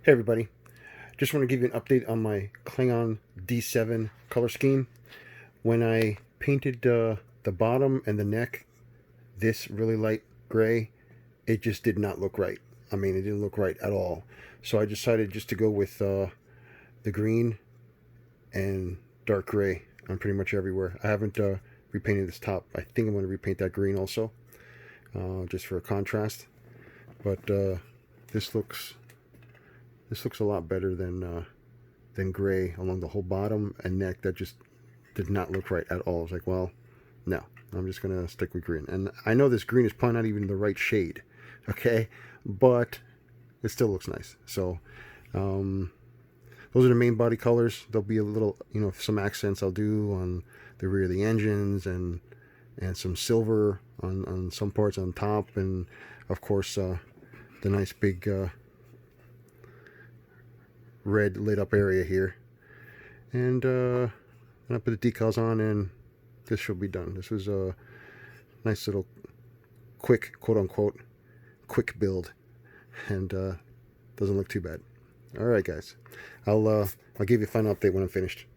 Hey everybody, just want to give you an update on my Klingon D7 color scheme. When I painted the bottom and the neck this really light gray, it just did not look right. I mean, it didn't look right at all. So I decided just to go with the green and dark gray on pretty much everywhere. I haven't repainted this top. I think I'm going to repaint that green also, just for a contrast. But this looks a lot better than gray along the whole bottom and neck. That just did not look right at all. I was like, well, no, I'm just gonna stick with green. And I know this green is probably not even the right shade, okay, but it still looks nice. So those are the main body colors. There'll be a little, some accents I'll do on the rear of the engines and some silver on some parts on top, and of course the nice big red lit up area here. And I put the decals on, and this should be done. This was a nice little quick, quote unquote, quick build, and doesn't look too bad. All right, guys, I'll give you a final update when I'm finished.